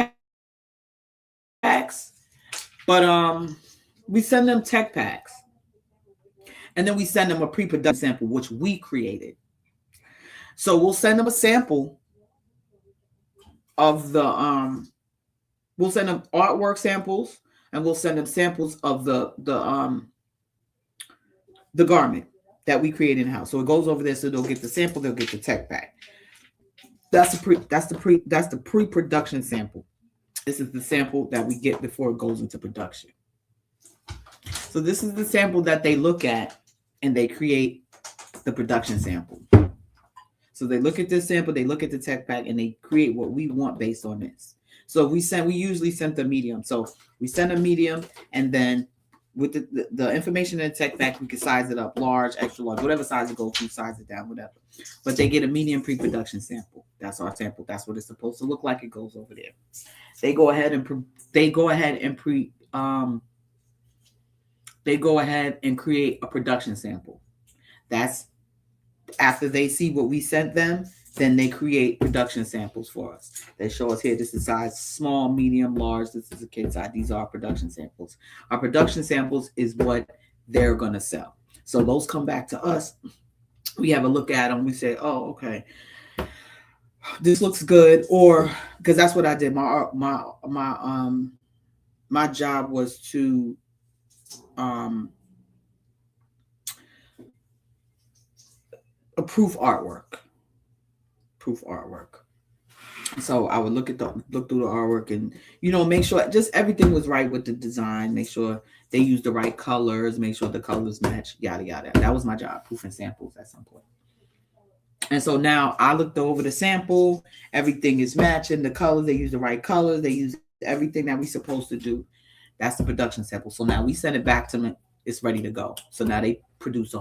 packs, but we send them tech packs. And then we send them a pre-production sample, which we created. So we'll send them a sample of we'll send them artwork samples, and we'll send them samples of the garment that we create in-house. So it goes over there, so they'll get the sample, they'll get the tech pack. That's the pre-production sample. This is the sample that we get before it goes into production. So this is the sample that they look at, and they create the production sample. So they look at this sample, they look at the tech pack, and they create what we want based on this. So we usually send the medium. So we send a medium, and then with the information in the tech pack, we can size it up, large, extra large, whatever size it goes to, size it down, whatever. But they get a medium pre-production sample. That's our sample. That's what it's supposed to look like. It goes over there. They go ahead and create a production sample. That's After they see what we sent them, then they create production samples for us. They show us here, this is size small, medium, large. This is a kid size. These are our production samples. Our production samples is what they're going to sell. So those come back to us. We have a look at them. We say, oh, okay, this looks good. Or because that's what I did. My job was to um, approve artwork. Proof artwork. So I would look through the artwork and make sure just everything was right with the design. Make sure they use the right colors. Make sure the colors match. Yada yada. That was my job, proofing samples at some point. And so now I looked over the sample. Everything is matching. The colors, they use the right colors. They use everything that we're supposed to do. That's the production sample. So now we send it back to them. It's ready to go. So now they produce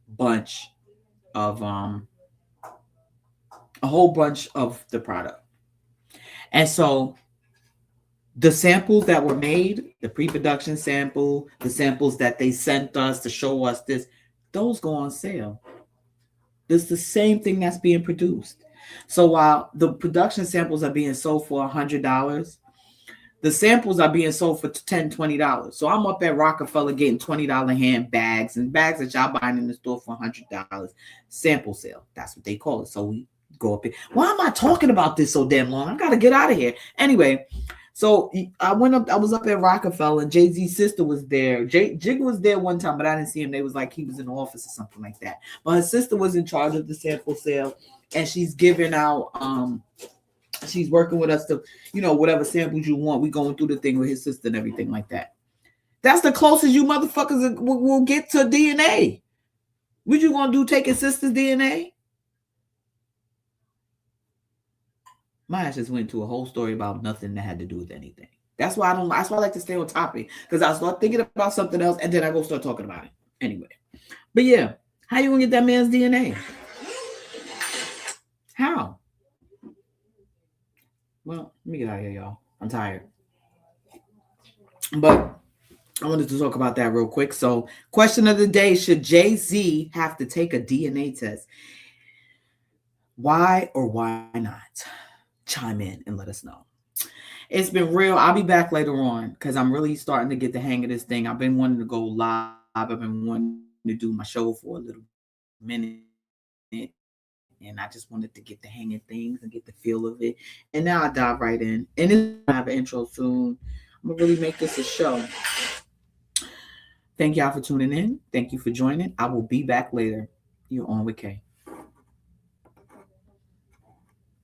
bunch of a whole bunch of the product. And so the samples that were made, the pre-production sample, the samples that they sent us to show us this, those go on sale. It's the same thing that's being produced. So while the production samples are being sold for $100, the samples are being sold for $10, $20. So I'm up at Rockefeller getting $20 hand bags and bags that y'all buying in the store for $100. Sample sale. That's what they call it. So we go up here. Why am I talking about this so damn long? I gotta get out of here. Anyway, so I was up at Rockefeller and Jay-Z's sister was there. Jigga was there one time, but I didn't see him. They was like he was in the office or something like that. But her sister was in charge of the sample sale, and she's giving out she's working with us to, whatever samples you want. We going through the thing with his sister and everything like that. That's the closest you motherfuckers will get to DNA. What you gonna do, take his sister's DNA? My ass just went into a whole story about nothing that had to do with anything. That's why I like to stay on topic, because I start thinking about something else and then I go start talking about it. Anyway. But yeah, how you gonna get that man's DNA? How? Well, let me get out of here, y'all. I'm tired. But I wanted to talk about that real quick. So, question of the day: should Jay-Z have to take a DNA test? Why or why not? Chime in and let us know. It's been real. I'll be back later on because I'm really starting to get the hang of this thing. I've been wanting to go live. I've been wanting to do my show for a little minute. And I just wanted to get the hang of things and get the feel of it. And now I dive right in. And it's gonna have an intro soon. I'm gonna really make this a show. Thank y'all for tuning in. Thank you for joining. I will be back later. You're on with Kay.